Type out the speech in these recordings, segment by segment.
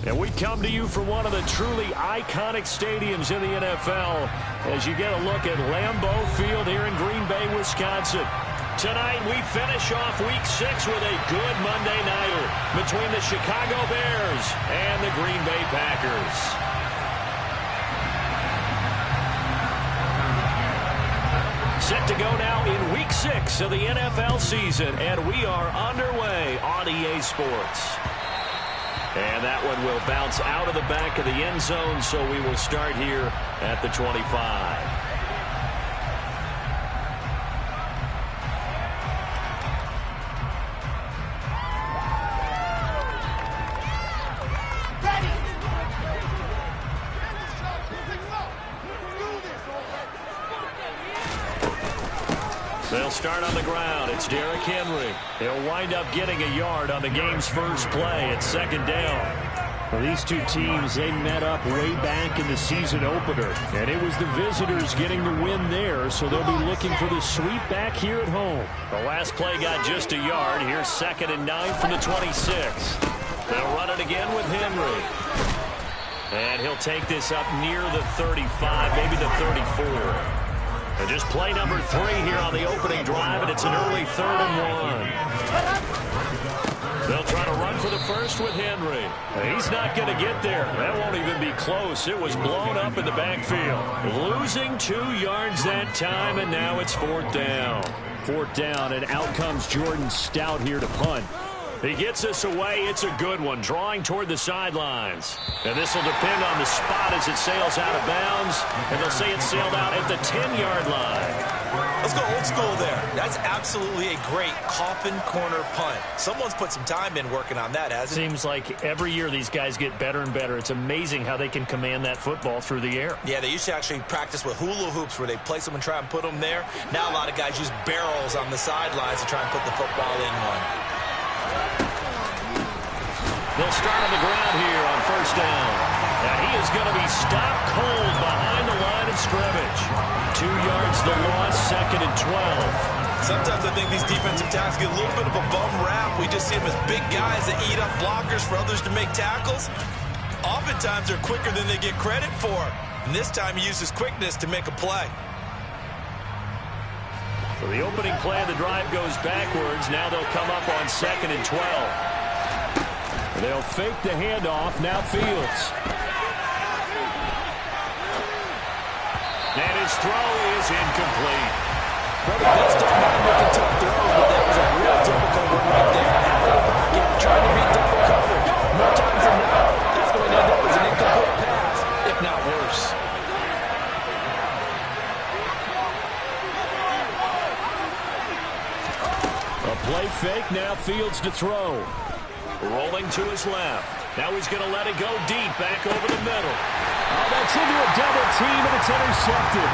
And we come to you from one of the truly iconic stadiums in the NFL as you get a look at Lambeau Field here in Green Bay, Wisconsin. Tonight we finish off Week 6 with a good Monday nighter between the Chicago Bears and the Green Bay Packers. Set to go now in Week 6 of the NFL season, and we are underway on EA Sports. And that one will bounce out of the back of the end zone, so we will start here at the 25. They'll start on the ground. It's Derrick Henry. He'll wind up getting a yard on the game's first play at second down. Well, these two teams, they met up way back in the season opener, and it was the visitors getting the win there, so they'll be looking for the sweep back here at home. The last play got just a yard. Here's 2nd and 9 from the 26. They'll run it again with Henry. And he'll take this up near the 35, maybe the 34. And just play number 3 here on the opening drive, and it's an early 3rd and 1. They'll try to run for the first with Henry. He's not going to get there. That won't even be close. It was blown up in the backfield. Losing 2 yards that time, and now it's 4th down. 4th down, and out comes Jordan Stout here to punt. He gets us away. It's a good one, drawing toward the sidelines. And this will depend on the spot as it sails out of bounds. And they'll say it sailed out at the 10-yard line. Let's go old school there. That's absolutely a great coffin corner punt. Someone's put some time in working on that, hasn't it? Seems like every year these guys get better and better. It's amazing how they can command that football through the air. Yeah, they used to actually practice with hula hoops where they place them and try and put them there. Now a lot of guys use barrels on the sidelines to try and put the football in one. They'll start on the ground here on 1st down. And he is going to be stopped cold behind the line of scrimmage. 2 yards the loss, 2nd and 12. Sometimes I think these defensive tackles get a little bit of a bum rap. We just see them as big guys that eat up blockers for others to make tackles. Oftentimes they're quicker than they get credit for. And this time he uses quickness to make a play. So the opening play of the drive goes backwards. Now they'll come up on 2nd and 12. They'll fake the handoff. Now Fields. And his throw is incomplete. Brother, that's don't mind making tough throws, but that was a real difficult one right there. Half of the pocket, trying to beat double coverage. More times than not, that's going to end up as an incomplete pass, if not worse. A play fake. Now Fields to throw. Rolling to his left. Now he's going to let it go deep, back over the middle. Oh, that's into a double team, and it's intercepted.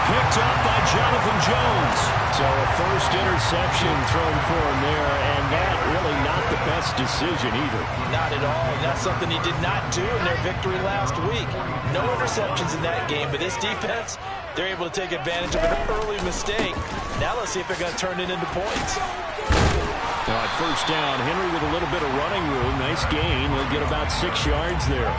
Picked up by Jonathan Jones. So a first interception thrown for him there, and that really not the best decision either. Not at all, and that's something he did not do in their victory last week. No interceptions in that game, but this defense, they're able to take advantage of an early mistake. Now let's see if they're going to turn it into points. Now at 1st down, Henry with a little bit of running room. Nice gain. He'll get about 6 yards there.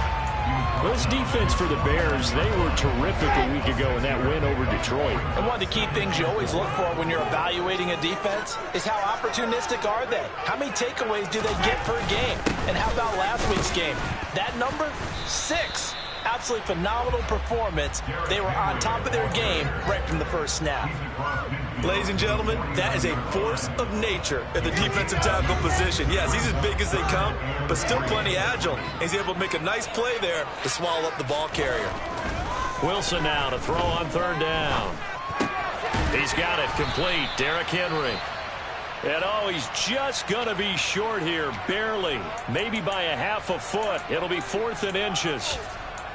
Well, this defense for the Bears, they were terrific a week ago in that win over Detroit. And one of the key things you always look for when you're evaluating a defense is how opportunistic are they? How many takeaways do they get per game? And how about last week's game? That number, 6. Absolutely phenomenal performance. They were on top of their game right from the first snap. Ladies and gentlemen, that is a force of nature at the defensive tackle position. Yes, he's as big as they come, but still plenty agile. He's able to make a nice play there to swallow up the ball carrier. Wilson now to throw on 3rd down. He's got it complete. Derrick Henry. And oh, he's just going to be short here, barely. Maybe by a half a foot. It'll be 4th and inches.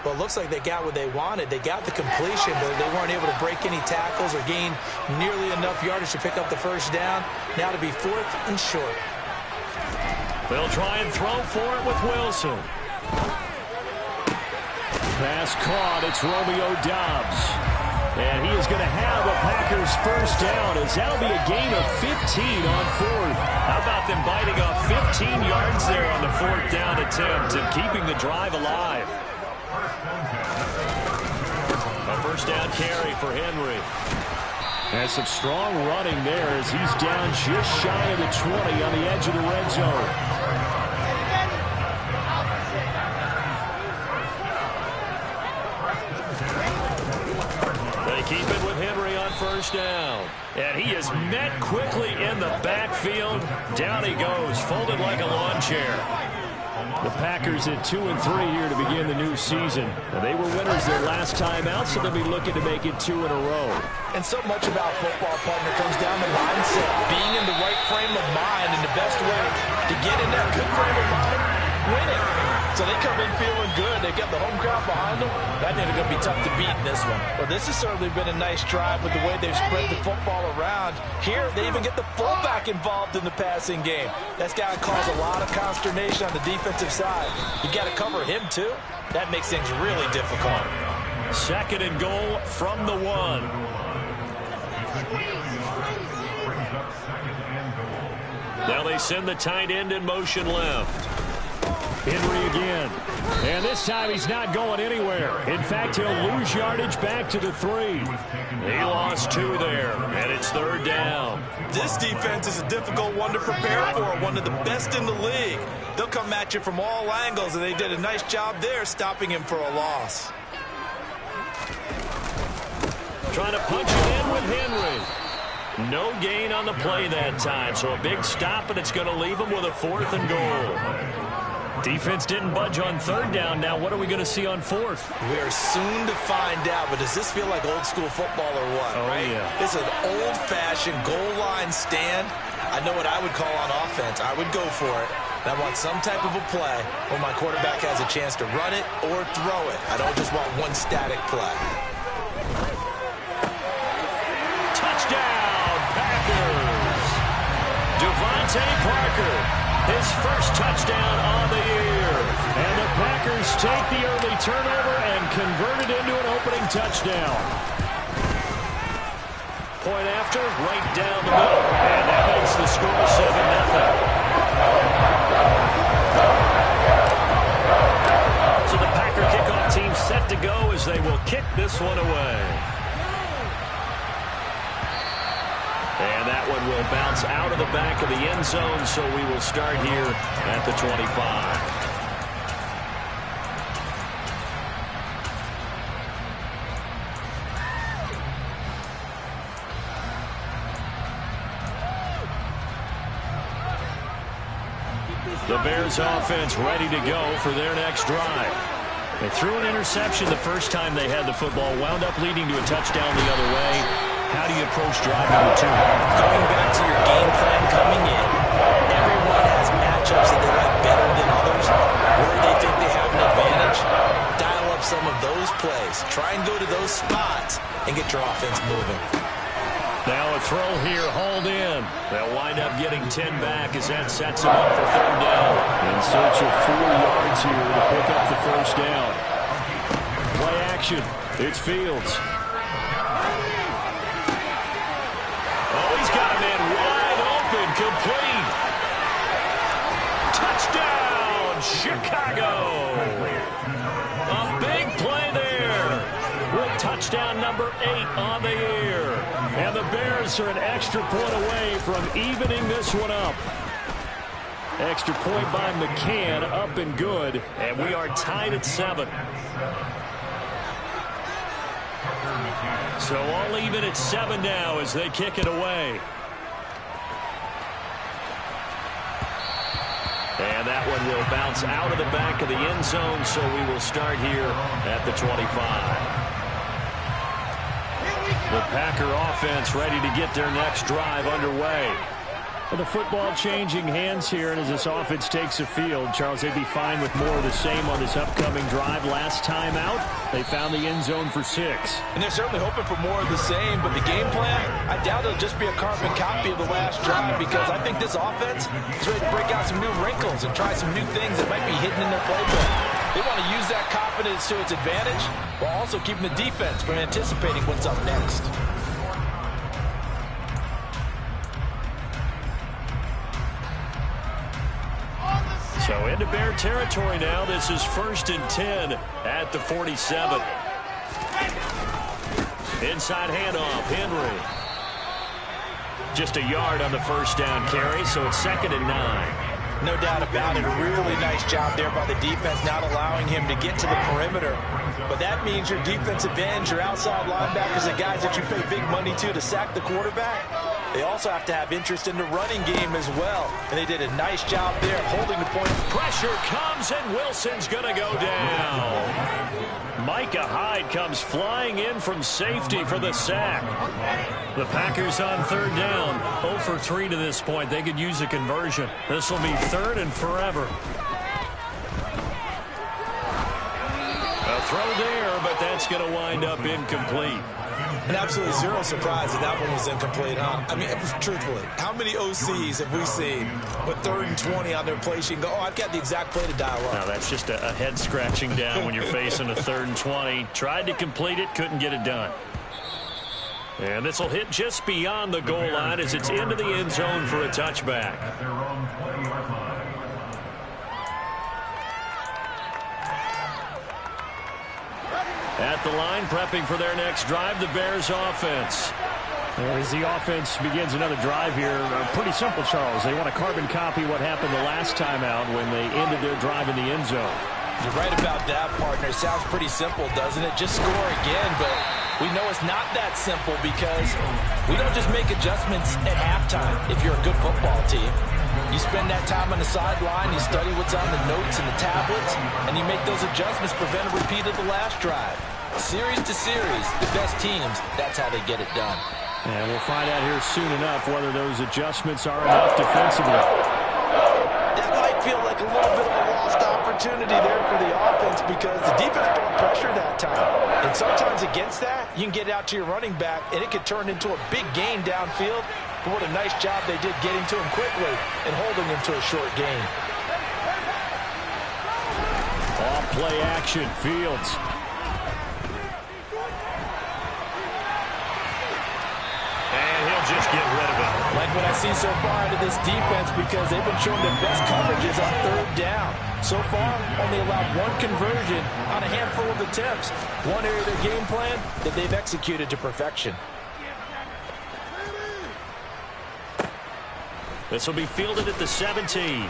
Well, it looks like they got what they wanted. They got the completion, but they weren't able to break any tackles or gain nearly enough yardage to pick up the first down. Now to be 4th and short. They'll try and throw for it with Wilson. Pass caught. It's Romeo Doubs. And he is going to have a Packers his first down, as that'll be a gain of 15 on fourth. How about them biting off 15 yards there on the fourth down attempt and keeping the drive alive? A first down carry for Henry. Has some strong running there as he's down just shy of the 20 on the edge of the red zone. They keep it with Henry on first down. And he is met quickly in the backfield. Down he goes, folded like a lawn chair. The Packers at 2-3 here to begin the new season. Now, they were winners their last time out, so they'll be looking to make it 2 in a row. And so much about football, partner, comes down to mindset. Being in the right frame of mind, and the best way to get in that good frame of mind, win it. So they come in feeling good. They've got the home crowd behind them. That ain't going to be tough to beat in this one. Well, this has certainly been a nice drive with the way they've spread the football around. Here, they even get the fullback involved in the passing game. That's got to cause a lot of consternation on the defensive side. You got to cover him, too. That makes things really difficult. Second and goal from the 1. Now they send the tight end in motion left. Henry again. And this time he's not going anywhere. In fact, he'll lose yardage back to the 3. He lost 2 there, and it's third down. This defense is a difficult one to prepare for, one of the best in the league. They'll come at you from all angles, and they did a nice job there stopping him for a loss. Trying to punch it in with Henry. No gain on the play that time, so a big stop, and it's going to leave him with a 4th and goal. Defense didn't budge on third down. Now what are we going to see on fourth? We are soon to find out, but does this feel like old school football or what, right? Yeah. This is an old-fashioned goal line stand. I know what I would call on offense. I would go for it. And I want some type of a play where my quarterback has a chance to run it or throw it. I don't just want one static play. Touchdown, Packers! Devontae Parker, his first touchdown on the year. And the Packers take the early turnover and convert it into an opening touchdown. Point after, right down the middle. And that makes the score 7-0. So the Packer kickoff team set to go as they will kick this one away. And that one will bounce out of the back of the end zone, so we will start here at the 25. The Bears offense ready to go for their next drive. They threw an interception the first time they had the football, wound up leading to a touchdown the other way. How do you approach drive number 2? Going back to your game plan coming in, everyone has matchups that they like better than others. Where they think they have an advantage, dial up some of those plays. Try and go to those spots and get your offense moving. Now a throw here, hauled in. They'll wind up getting 10 back as that sets them up for third down. In search of 4 yards here to pick up the first down. Play action. It's Fields. He's got a man wide open, complete. Touchdown, Chicago. A big play there with touchdown number 8 on the year. And the Bears are an extra point away from evening this one up. Extra point by McCann, up and good. And we are tied at 7. So all even at 7 now as they kick it away. And that one will bounce out of the back of the end zone, so we will start here at the 25. The Packer offense ready to get their next drive underway. Well, the football changing hands here, and as this offense takes the field, Charles, they'd be fine with more of the same on this upcoming drive. Last time out, they found the end zone for 6. And they're certainly hoping for more of the same, but the game plan, I doubt it'll just be a carbon copy of the last drive, because I think this offense is ready to break out some new wrinkles and try some new things that might be hidden in their playbook. They want to use that confidence to its advantage while also keeping the defense from anticipating what's up next. So into Bear territory now. This is 1st and 10 at the 47. Inside handoff, Henry. Just a yard on the first down carry, so it's 2nd and 9. No doubt about it. A really nice job there by the defense, not allowing him to get to the perimeter. But that means your defensive ends, your outside linebackers, the guys that you pay big money to sack the quarterback, they also have to have interest in the running game as well. And they did a nice job there holding the point. Pressure comes, and Wilson's going to go down. Micah Hyde comes flying in from safety for the sack. The Packers on 3rd down. 0 for 3 to this point. They could use a conversion. This will be 3rd and forever. A throw there, but that's going to wind up incomplete. And absolutely zero surprise that one was incomplete, huh? I mean, truthfully, how many OCs have we seen with 3rd and 20 on their play sheet and go, oh, I've got the exact play to dial up? No, that's just a head scratching down when you're facing a 3rd and 20. Tried to complete it, couldn't get it done. And this will hit just beyond the goal line as it's into the end zone for a touchback. At the line, prepping for their next drive, the Bears offense. As the offense begins another drive here, pretty simple, Charles. They want to carbon copy what happened the last time out when they ended their drive in the end zone. You're right about that, partner. It sounds pretty simple, doesn't it? Just score again, but we know it's not that simple because we don't just make adjustments at halftime if you're a good football team. You spend that time on the sideline, you study what's on the notes and the tablets, and you make those adjustments, prevent a repeat of the last drive. Series to series, the best teams, that's how they get it done. And we'll find out here soon enough whether those adjustments are enough defensively. That might feel like a little bit of a lost opportunity there for the offense because the defense brought pressure that time. And sometimes against that, you can get out to your running back, and it could turn into a big gain downfield. But what a nice job they did getting to him quickly and holding him to a short gain. Off play action, Fields. And he'll just get rid of it. Like what I see so far out of this defense because they've been showing their best coverages on 3rd down. So far, only allowed 1 conversion on a handful of attempts. One area of their game plan that they've executed to perfection. This will be fielded at the 17.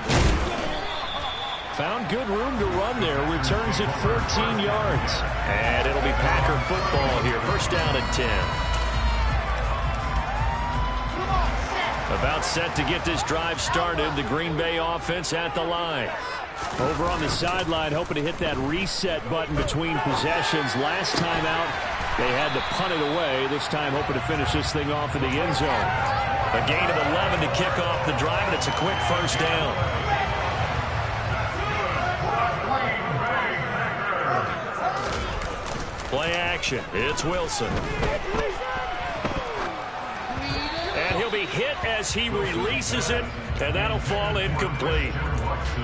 Found good room to run there. Returns it 14 yards. And it'll be Packer football here. 1st down and 10. About set to get this drive started. The Green Bay offense at the line. Over on the sideline, hoping to hit that reset button between possessions. Last time out, they had to punt it away. This time, hoping to finish this thing off in the end zone. A gain of 11 to kick off the drive, and it's a quick 1st down. Play action. It's Wilson. And he'll be hit as he releases it, and that'll fall incomplete.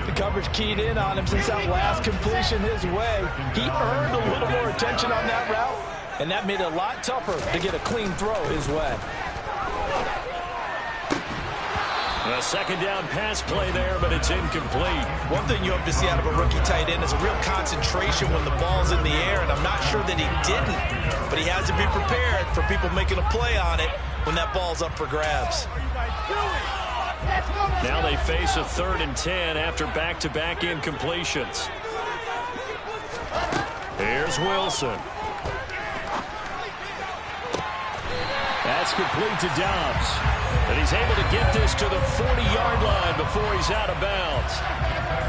The coverage keyed in on him since that last completion his way. He earned a little more attention on that route, and that made it a lot tougher to get a clean throw his way. A 2nd down pass play there, but it's incomplete. One thing you hope to see out of a rookie tight end is a real concentration when the ball's in the air, and I'm not sure that he didn't, but he has to be prepared for people making a play on it when that ball's up for grabs. Now they face a 3rd and 10 after back-to-back incompletions. Here's Wilson. That's complete to Dobbs. And he's able to get this to the 40-yard line before he's out of bounds.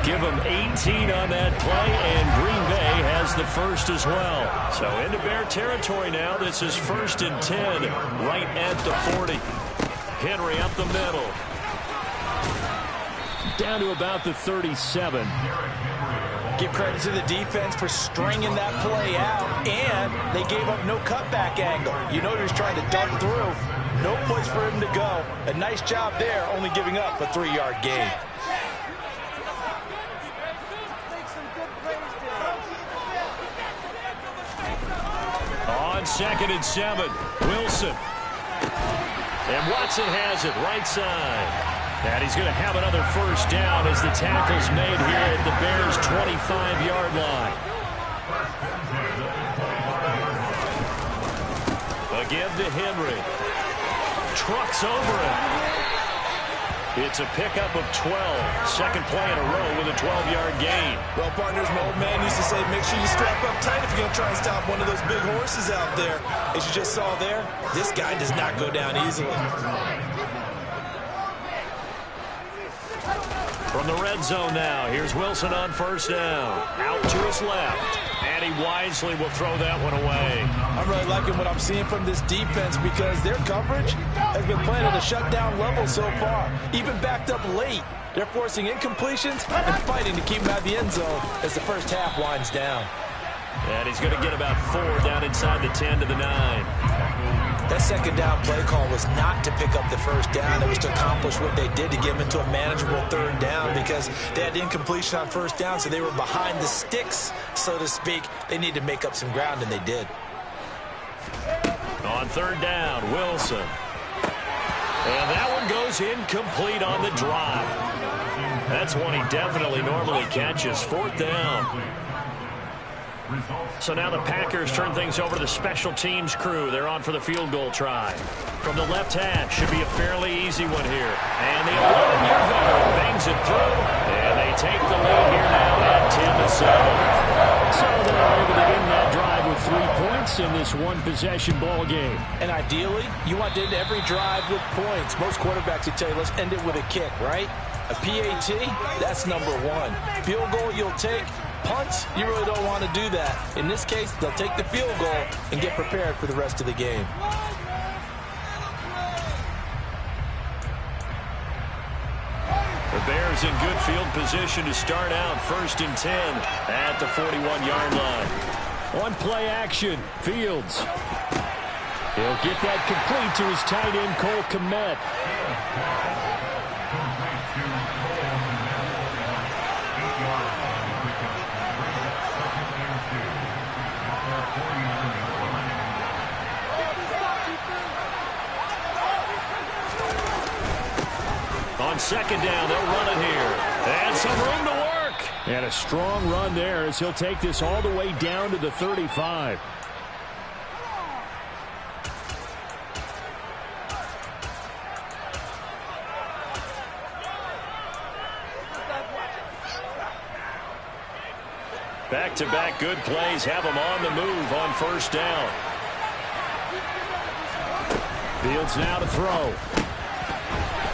Give him 18 on that play, and Green Bay has the first as well. So into Bear territory now. This is 1st and 10, right at the 40. Henry up the middle. Down to about the 37. Give credit to the defense for stringing that play out, and they gave up no cutback angle. You know he was trying to dart through. No place for him to go. A nice job there, only giving up a 3-yard gain. On 2nd and 7, Wilson. And Watson has it right side. And he's going to have another first down as the tackle's made here at the Bears' 25-yard line. Again to Henry. Trucks over it. It's a pickup of 12. Second play in a row with a 12-yard gain. Well, partners, my old man used to say, make sure you strap up tight if you're going to try and stop one of those big horses out there. As you just saw there, this guy does not go down easily. From the red zone now, here's Wilson on first down. Out to his left. And he wisely will throw that one away. I'm really liking what I'm seeing from this defense because their coverage has been playing at a shutdown level so far. Even backed up late, they're forcing incompletions and fighting to keep him out of the end zone as the first half winds down. And he's going to get about 4 down inside the 10 to the 9. That second down play call was not to pick up the first down. It was to accomplish what they did to get them into a manageable third down because they had incompletion on first down, so they were behind the sticks, so to speak. They needed to make up some ground, and they did. On third down, Wilson. And that one goes incomplete on the drop. That's one he definitely normally catches. Fourth down. So now the Packers turn things over to the special teams crew. They're on for the field goal try. From the left hash, should be a fairly easy one here. And the 11-year veteran bangs it through. And they take the lead here now at 10-7. So they're able to end that drive with 3 points in this one-possession ball game. And ideally, you want to end every drive with points. Most quarterbacks would tell you, let's end it with a kick, right? A PAT, that's number 1. Field goal you'll take. Punts, you really don't want to do that. In this case, they'll take the field goal and get prepared for the rest of the game. The Bears in good field position to start out. 1st and 10 at the 41-yard line. On play action, Fields. He'll get that complete to his tight end, Cole Kmet. On second down, they'll run it here. And some room to work. And a strong run there as he'll take this all the way down to the 35. Back-to-back good plays have him on the move on first down. Fields now to throw.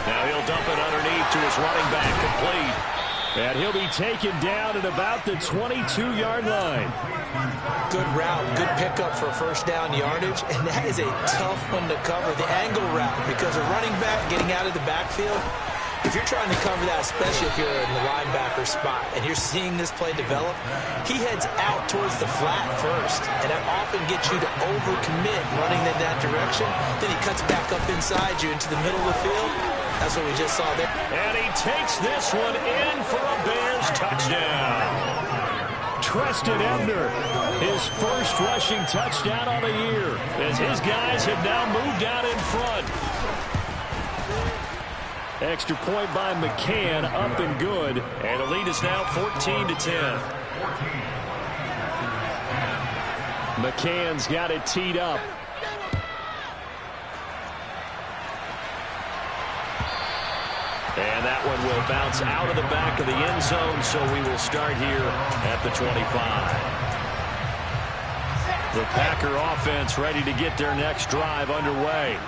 Now he'll dump it underneath to his running back, complete. And he'll be taken down at about the 22-yard line. Good route, good pickup for first down yardage, and that is a tough one to cover, the angle route, because a running back getting out of the backfield, if you're trying to cover that, especially if you're in the linebacker spot, and you're seeing this play develop, he heads out towards the flat first, and that often gets you to overcommit running in that direction. Then he cuts back up inside you into the middle of the field. That's what we just saw there. And he takes this one in for a Bears touchdown. Treston Ebner, his first rushing touchdown on the year, as his guys have now moved out in front. Extra point by McCann, up and good. And the lead is now 14-10. McCann's got it teed up. And that one will bounce out of the back of the end zone, so we will start here at the 25. The Packer offense ready to get their next drive underway.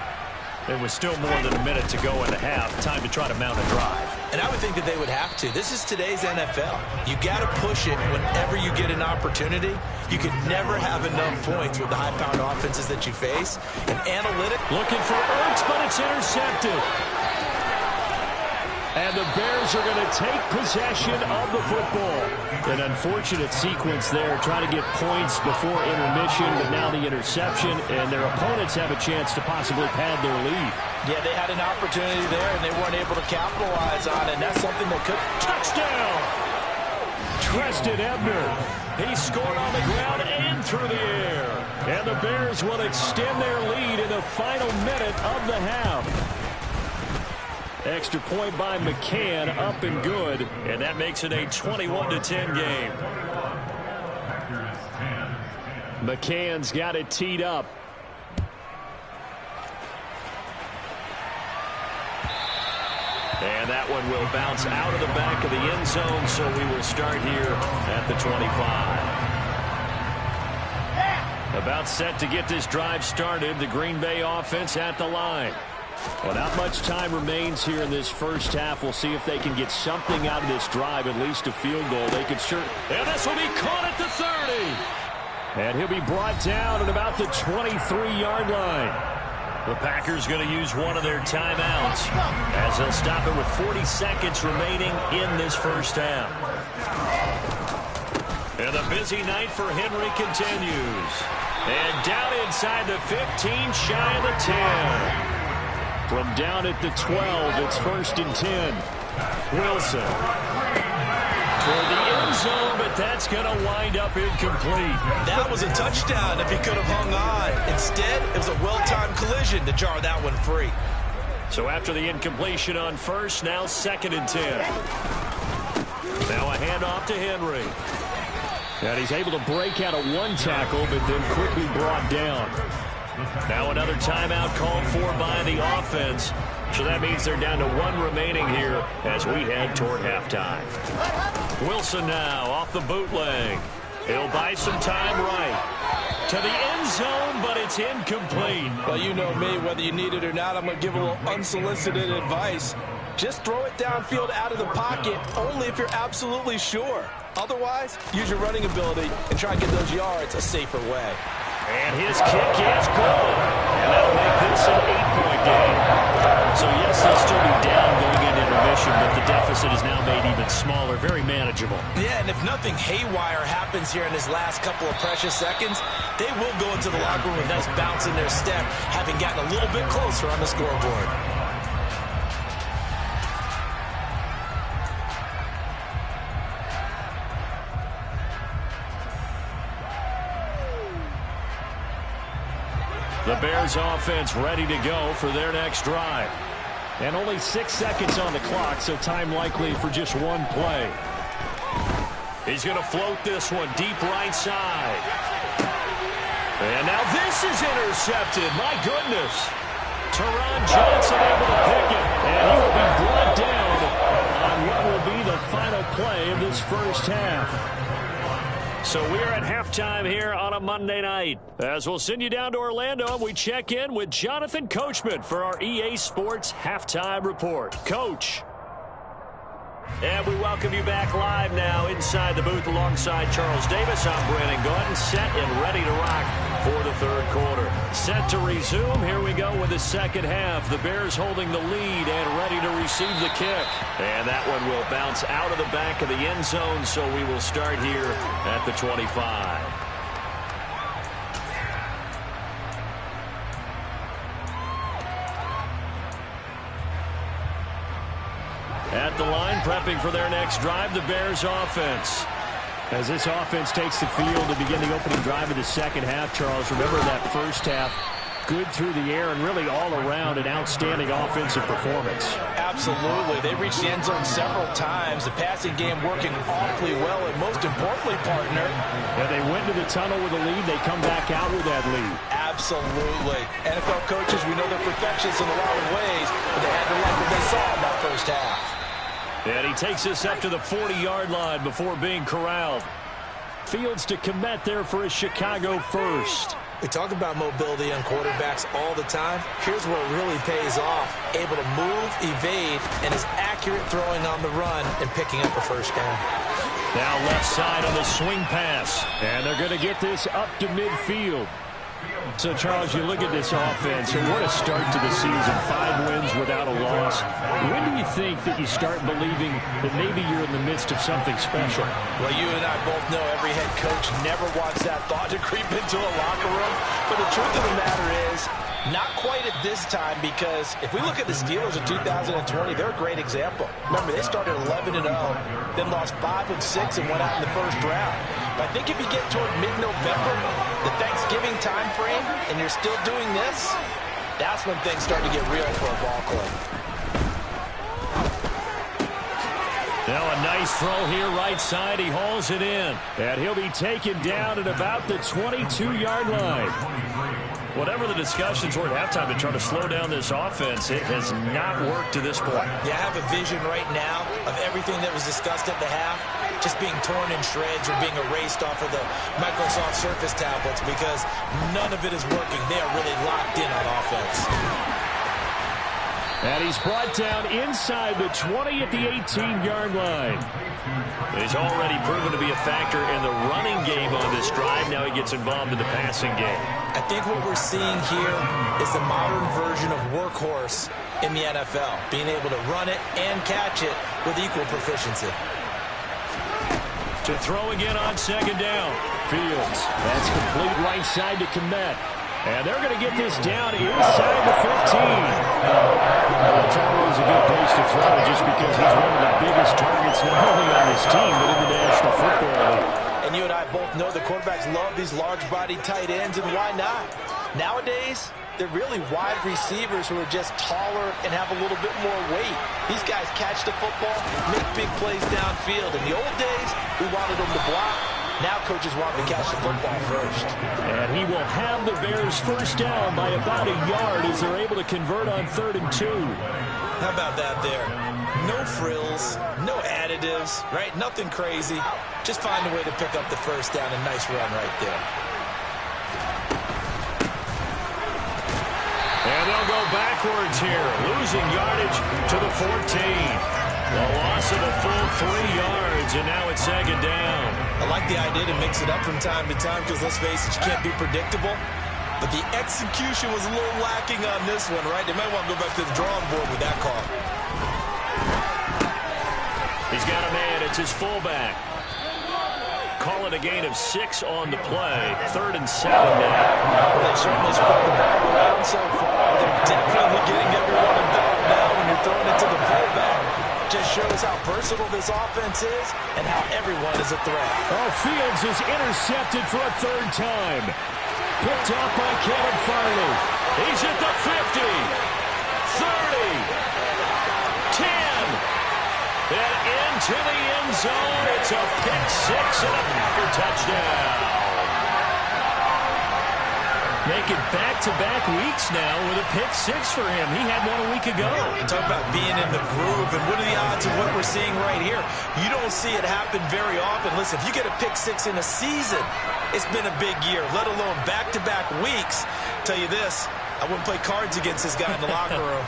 There was still more than a minute to go in the half. Time to try to mount a drive. And I would think that they would have to. This is today's NFL. You got to push it whenever you get an opportunity. You can never have enough points with the high-powered offenses that you face. And analytic. Looking for Ertz, but it's intercepted. And the Bears are going to take possession of the football. An unfortunate sequence there, trying to get points before intermission, but now the interception, and their opponents have a chance to possibly pad their lead. Yeah, they had an opportunity there, and they weren't able to capitalize on it, and that's something that could... Touchdown! Treston Ebner. He scored on the ground and through the air. And the Bears will extend their lead in the final minute of the half. Extra point by McCann, up and good, and that makes it a 21-10 game. McCann's got it teed up. And that one will bounce out of the back of the end zone, so we will start here at the 25. About set to get this drive started, the Green Bay offense at the line. Well, not much time remains here in this first half. We'll see if they can get something out of this drive, at least a field goal. They could sure. And this will be caught at the 30. And he'll be brought down at about the 23-yard line. The Packers going to use one of their timeouts as they'll stop it with 40 seconds remaining in this first half. And the busy night for Henry continues. And down inside the 15, shy of the 10. From down at the 12, it's 1st and 10. Wilson toward the end zone, but that's going to wind up incomplete. That was a touchdown if he could have hung on. Instead, it was a well-timed collision to jar that one free. So after the incompletion on first, now 2nd and 10. Now a handoff to Henry. And he's able to break out of one tackle, but then quickly brought down. Now another timeout called for by the offense. So that means they're down to one remaining here as we head toward halftime. Wilson now off the bootleg. He'll buy some time right to the end zone, but it's incomplete. Well, you know me, whether you need it or not, I'm going to give a little unsolicited advice. Just throw it downfield out of the pocket only if you're absolutely sure. Otherwise, use your running ability and try and get those yards a safer way. And his kick is good. And that'll make this an 8-point game. So, yes, they'll still be down going into intermission, but the deficit is now made even smaller, very manageable. Yeah, and if nothing haywire happens here in his last couple of precious seconds, they will go into the locker room with a nice bounce in their step, having gotten a little bit closer on the scoreboard. The Bears offense ready to go for their next drive. And only 6 seconds on the clock, so time likely for just one play. He's going to float this one deep right side. And now this is intercepted. My goodness. Teron Johnson able to pick it. And he will be brought down on what will be the final play of this first half. So we're at halftime here on a Monday night. As we'll send you down to Orlando, and we check in with Jonathan Coachman for our EA Sports Halftime Report. Coach. And we welcome you back live now inside the booth alongside Charles Davis. I'm Brandon Gaudin, set and ready to rock for the third quarter. Set to resume. Here we go with the second half. The Bears holding the lead and ready to receive the kick. And that one will bounce out of the back of the end zone, so we will start here at the 25. At the line, prepping for their next drive, the Bears offense. As this offense takes the field to begin the opening drive of the second half, Charles, remember that first half, good through the air and really all around an outstanding offensive performance. Absolutely. They reached the end zone several times. The passing game working awfully well, and most importantly, partner. Yeah, they went to the tunnel with a lead. They come back out with that lead. Absolutely. NFL coaches, we know they're perfectionists in a lot of ways, but they had to like what they saw in that first half. And he takes this up to the 40-yard line before being corralled. Fields to commit there for his Chicago first. We talk about mobility on quarterbacks all the time. Here's where it really pays off. Able to move, evade, and is accurate throwing on the run and picking up a first down. Now left side on the swing pass. And they're going to get this up to midfield. So, Charles, you look at this offense, and what a start to the season. 5 wins without a loss. When do you think that you start believing that maybe you're in the midst of something special? Well, you and I both know every head coach never wants that thought to creep into a locker room. But the truth of the matter is, not quite at this time, because if we look at the Steelers in 2020, they're a great example. Remember, they started 11-0, then lost 5 of 6 and went out in the first round. But I think if you get toward mid-November, the Thanksgiving time frame, and you're still doing this, that's when things start to get real for a ball club. Now a nice throw here right side. He hauls it in. And he'll be taken down at about the 22-yard line. Whatever the discussions were at halftime to try to slow down this offense, it has not worked to this point. Yeah, I have a vision right now of everything that was discussed at the half just being torn in shreds or being erased off of the Microsoft Surface tablets because none of it is working. They are really locked in on offense. And he's brought down inside the 20 at the 18-yard line. He's already proven to be a factor in the running game on this drive. Now he gets involved in the passing game. I think what we're seeing here is the modern version of workhorse in the NFL, being able to run it and catch it with equal proficiency. To throw again on second down. Fields. That's complete right side to Kmet. And they're going to get this down inside the 15. That's always a good place to throw just because he's one of the biggest targets not only on this team but in the National Football League. And you and I both know the quarterbacks love these large-bodied tight ends, and why not? Nowadays, they're really wide receivers who are just taller and have a little bit more weight. These guys catch the football, make big plays downfield. In the old days, we wanted them to block. Now coaches want to catch the football first. And he will have the Bears first down by about a yard as they're able to convert on 3rd and 2. How about that there? No frills, no additives, right? Nothing crazy. Just find a way to pick up the first down. A nice run right there. And they'll go backwards here, losing yardage to the 14. A loss of a full 3 yards, and now it's 2nd down. I like the idea to mix it up from time to time because, let's face it, you can't be predictable. But the execution was a little lacking on this one, right? They might want to go back to the drawing board with that call. He's got a man. It's his fullback. Call it a gain of 6 on the play. 3rd and 7 now. They certainly spread the ball around so far. They're definitely getting everyone involved now when you're throwing it to the fullback. Just shows how versatile this offense is and how everyone is a threat. Oh, Fields is intercepted for a 3rd time. Picked up by Caleb Farley. He's at the 50, 30, 10, and into the end zone. It's a pick 6 and a Packer touchdown. Making back-to-back weeks now with a pick 6 for him. He had one a week ago. Talk about being in the groove, and what are the odds of what we're seeing right here? You don't see it happen very often. Listen, if you get a pick 6 in a season, it's been a big year, let alone back-to-back weeks. Tell you this, I wouldn't play cards against this guy in the locker room.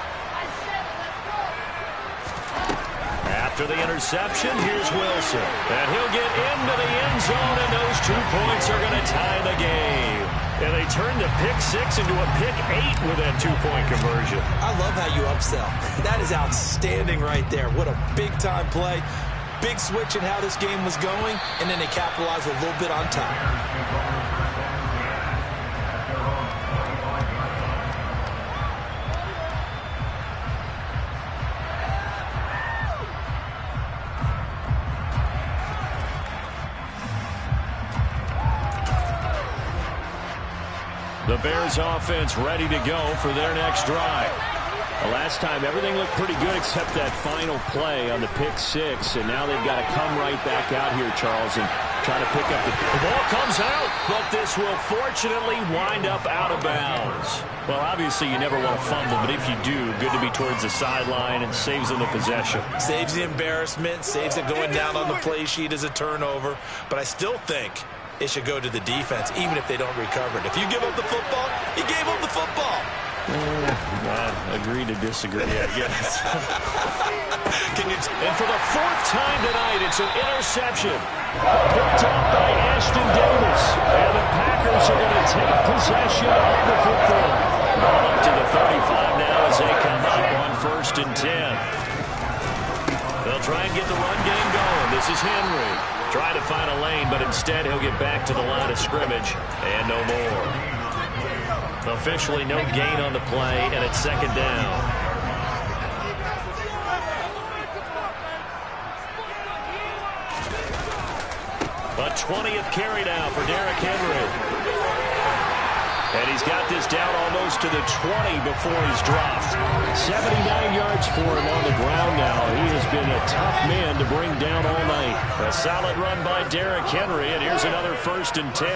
After the interception, here's Wilson. And he'll get into the end zone, and those 2 points are going to tie the game. And they turn the pick 6 into a pick 8 with that 2-point conversion. I love how you upsell. That is outstanding right there. What a big-time play. Big switch in how this game was going, and then they capitalized a little bit on top. The Bears offense ready to go for their next drive. The last time, everything looked pretty good except that final play on the pick 6, and now they've got to come right back out here, Charles, and try to pick up the ball comes out, but this will fortunately wind up out of bounds. Well, obviously, you never want to fumble, but if you do, good to be towards the sideline and saves them the possession. Saves the embarrassment, saves it going down on the play sheet as a turnover, but I still think it should go to the defense, even if they don't recover it. If you give up the football, you gave up the football. Agree to disagree, I guess. And for the 4th time tonight, it's an interception. Picked up by Ashton Davis. And the Packers are going to take possession of the football. Up to the 35 now as they come up on 1st and 10. They'll try and get the run game going. This is Henry. Try to find a lane, but instead he'll get back to the line of scrimmage. And no more. Officially no gain on the play, and it's 2nd down. A 20th carry now for Derrick Henry. And he's got this down almost to the 20 before he's dropped. 79 yards for him on the ground now. He has been a tough man to bring down all night. A solid run by Derrick Henry, and here's another 1st and 10.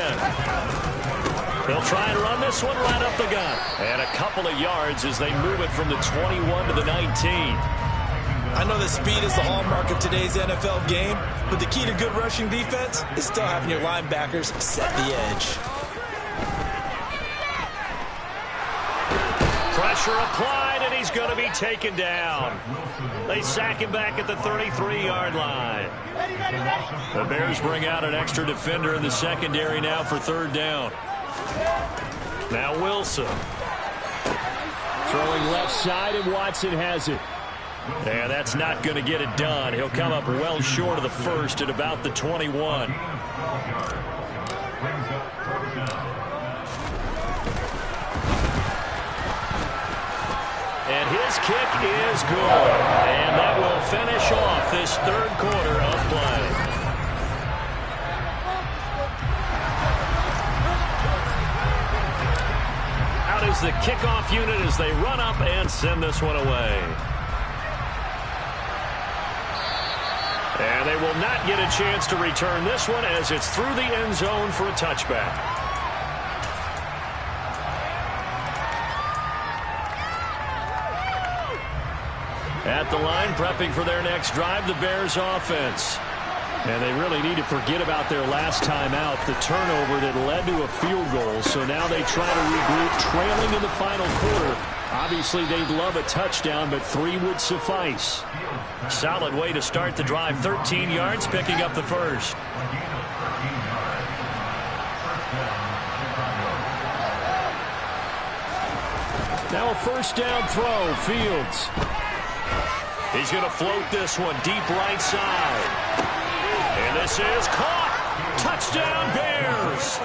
They'll try and run this one right up the gut. And a couple of yards as they move it from the 21 to the 19. I know that speed is the hallmark of today's NFL game, but the key to good rushing defense is still having your linebackers set the edge. Pressure applied, and he's going to be taken down. They sack him back at the 33-yard line. The Bears bring out an extra defender in the secondary now for 3rd down. Now Wilson. Throwing left side, and Watson has it. And that's not going to get it done. He'll come up well short of the 1st at about the 21. And his kick is good. And that will finish off this 3rd quarter of play. Out is the kickoff unit as they run up and send this one away. And they will not get a chance to return this one as it's through the end zone for a touchback. At the line, prepping for their next drive, the Bears offense. And they really need to forget about their last time out, the turnover that led to a field goal. So now they try to regroup, trailing in the final quarter. Obviously, they'd love a touchdown, but 3 would suffice. Solid way to start the drive. 13 yards, picking up the 1st. Now a 1st down throw, Fields. He's going to float this one deep right side. And this is caught. Touchdown, Bears.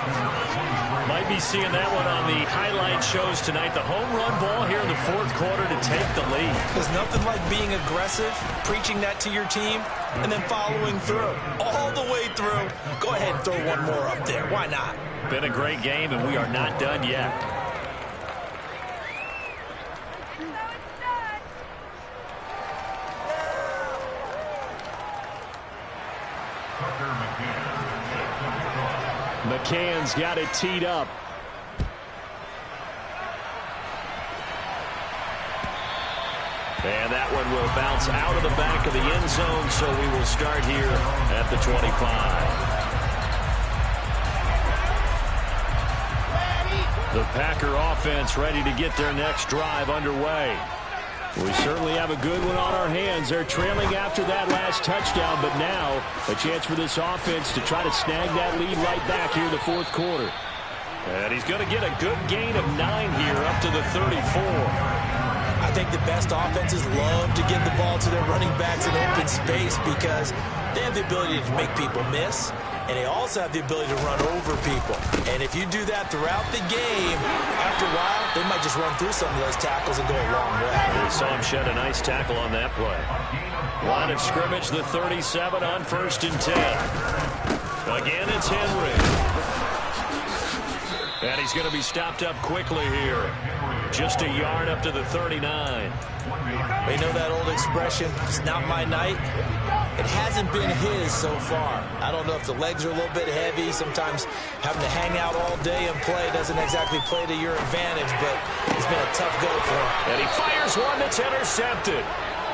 Might be seeing that one on the highlight shows tonight. The home run ball here in the 4th quarter to take the lead. There's nothing like being aggressive, preaching that to your team, and then following through. All the way through. Go ahead and throw one more up there. Why not? Been a great game, and we are not done yet. McCann's got it teed up. And that one will bounce out of the back of the end zone, so we will start here at the 25. The Packer offense ready to get their next drive underway. We certainly have a good one on our hands. They're trailing after that last touchdown, but now a chance for this offense to try to snag that lead right back here in the 4th quarter. And he's going to get a good gain of 9 here up to the 34. I think the best offenses love to get the ball to their running backs in open space because they have the ability to make people miss, and they also have the ability to run over people. And if you do that throughout the game, after a while, they might just run through some of those tackles and go a long way. We saw him shed a nice tackle on that play. Line of scrimmage, the 37 on 1st and 10. Again, it's Henry. And he's going to be stopped up quickly here. Just a yard up to the 39. You know that old expression, it's not my night? It hasn't been his so far. I don't know if the legs are a little bit heavy. Sometimes having to hang out all day and play doesn't exactly play to your advantage, but it's been a tough go for him. And he fires one that's intercepted.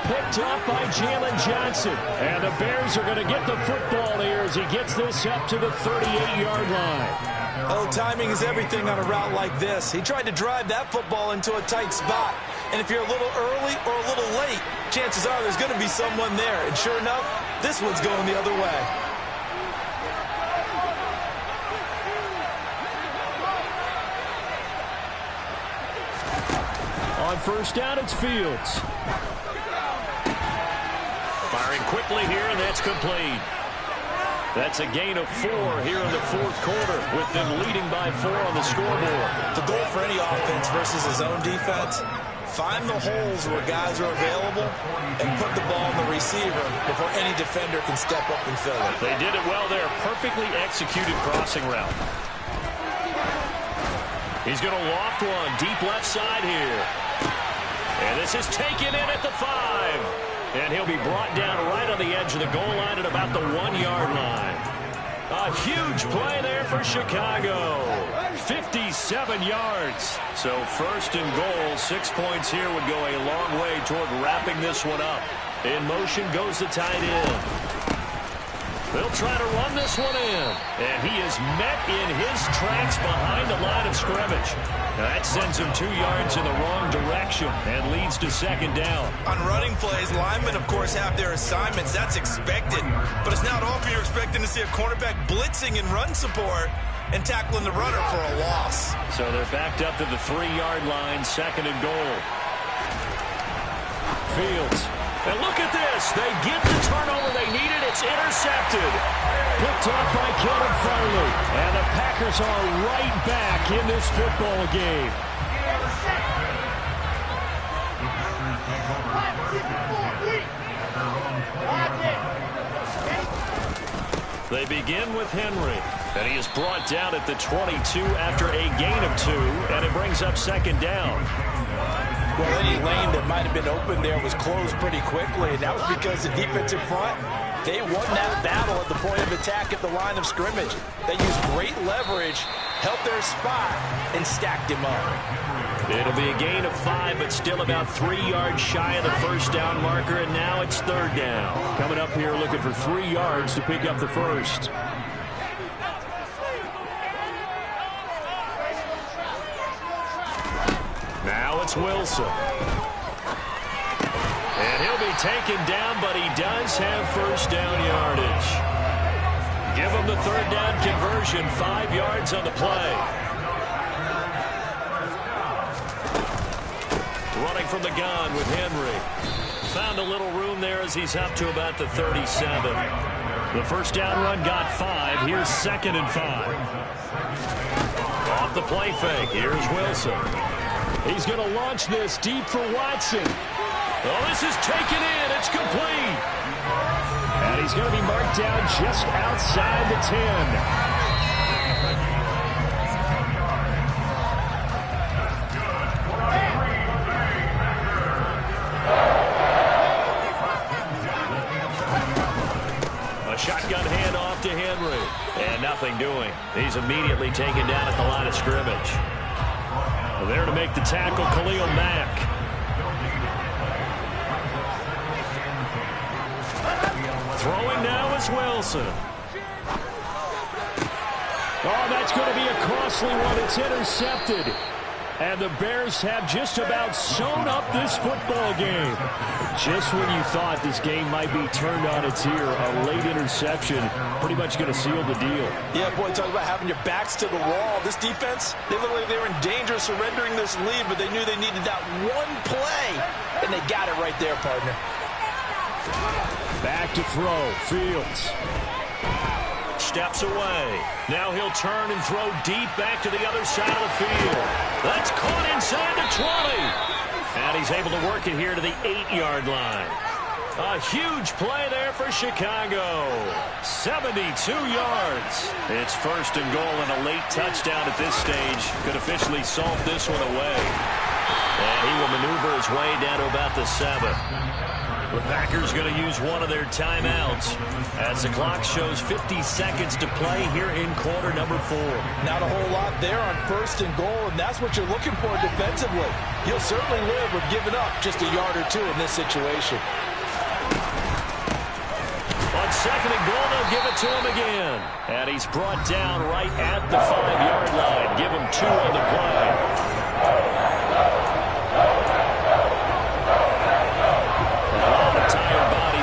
Picked up by Jalen Johnson. And the Bears are going to get the football here as he gets this up to the 38-yard line. Oh, timing is everything on a route like this. He tried to drive that football into a tight spot. And if you're a little early or a little late, chances are there's going to be someone there. And sure enough, this one's going the other way. On 1st down, it's Fields. Firing quickly here, and that's complete. That's a gain of 4 here in the 4th quarter, with them leading by 4 on the scoreboard. The goal for any offense versus his own defense, find the holes where guys are available and put the ball on the receiver before any defender can step up and fill it. They did it well there. Perfectly executed crossing route. He's going to loft one deep left side here. And this is taken in at the 5. And he'll be brought down right on the edge of the goal line at about the 1-yard line. A huge play there for Chicago. 57 yards. So first and goal, 6 points here would go a long way toward wrapping this one up. In motion goes the tight end. They'll try to run this one in. And he is met in his tracks behind the line of scrimmage. That sends him 2 yards in the wrong direction and leads to second down. On running plays, linemen, of course, have their assignments. That's expected. But it's not often you're expecting to see a cornerback blitzing in run support and tackling the runner for a loss. So they're backed up to the 3-yard line, second and goal. Fields. And look at this. They get the turnover they needed. It's intercepted. Picked off by Caleb Farley. And the Packers are right back in this football game. They begin with Henry. And he is brought down at the 22 after a gain of 2. And it brings up second down. Well, any lane that might have been open there was closed pretty quickly, and that was because the defensive front, they won that battle at the point of attack at the line of scrimmage. They used great leverage, helped their spot, and stacked him up. It'll be a gain of 5, but still about 3 yards shy of the first down marker, and now it's third down. Coming up here looking for 3 yards to pick up the first. Now it's Wilson. And he'll be taken down, but he does have first down yardage. Give him the third down conversion, 5 yards on the play. Running from the gun with Henry. Found a little room there as he's up to about the 37. The first down run got 5. Here's second and 5. Off the play fake. Here's Wilson. He's going to launch this deep for Watson. Oh, this is taken in. It's complete. And he's going to be marked down just outside the 10. Shotgun handoff to Henry. And nothing doing. He's immediately taken down at the line of scrimmage. There to make the tackle, Khalil Mack. Throwing now is Wilson. Oh, that's going to be a costly one. It's intercepted. And the Bears have just about sewn up this football game. Just when you thought this game might be turned on its ear, a late interception pretty much going to seal the deal. Yeah, boy, talk about having your backs to the wall. This defense, they look like they were in danger of surrendering this lead, but they knew they needed that one play, and they got it right there, partner. Back to throw, Fields. Steps away. Now he'll turn and throw deep back to the other side of the field. That's caught inside the 20. And he's able to work it here to the 8-yard line. A huge play there for Chicago. 72 yards. It's first and goal, and a late touchdown at this stage could officially solve this one away. And he will maneuver his way down to about the 7. The Packers going to use one of their timeouts as the clock shows 50 seconds to play here in quarter number 4. Not a whole lot there on first and goal, and that's what you're looking for defensively. You'll certainly live with giving up just a yard or 2 in this situation. On second and goal, they'll give it to him again. And he's brought down right at the 5-yard line. Give him 2 on the play.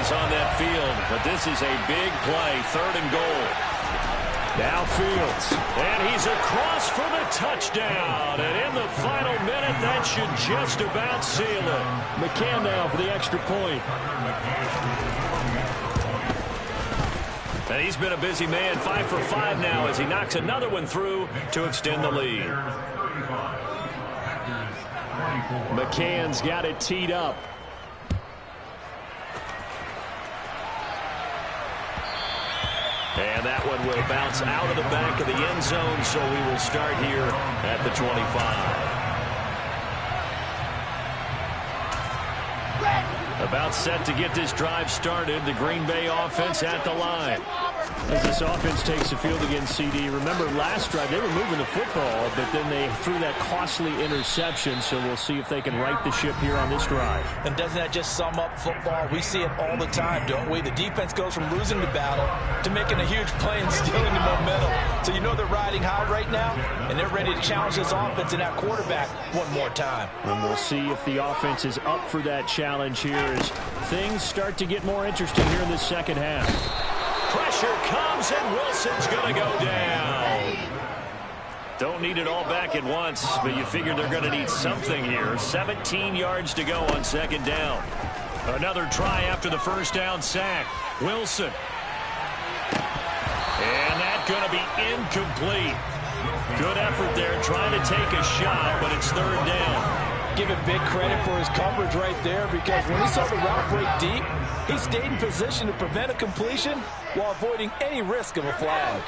On that field, but this is a big play, third and goal. Now Fields, and he's across for the touchdown, and in the final minute, that should just about seal it. McCann now for the extra point. And he's been a busy man, 5 for 5 now as he knocks another one through to extend the lead. McCann's got it teed up. And that one will bounce out of the back of the end zone, so we will start here at the 25. About set to get this drive started. The Green Bay offense at the line. As this offense takes the field against CD, remember last drive they were moving the football, but then they threw that costly interception, so we'll see if they can right the ship here on this drive. And doesn't that just sum up football? We see it all the time, don't we? The defense goes from losing the battle to making a huge play and stealing the momentum. So you know they're riding high right now, and they're ready to challenge this offense and that quarterback one more time. And we'll see if the offense is up for that challenge here as things start to get more interesting here in the second half. Pressure comes, and Wilson's going to go down. Don't need it all back at once, but you figure they're going to need something here. 17 yards to go on second down. Another try after the first down sack. Wilson. And that's going to be incomplete. Good effort there trying to take a shot, but it's third down. Give him big credit for his coverage right there, because when he saw the route break deep, he stayed in position to prevent a completion while avoiding any risk of a flag.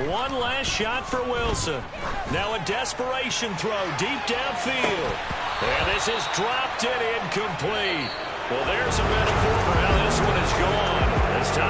One last shot for Wilson. Now a desperation throw deep downfield. And this is dropped and incomplete. Well, there's a metaphor for how this one is gone. As time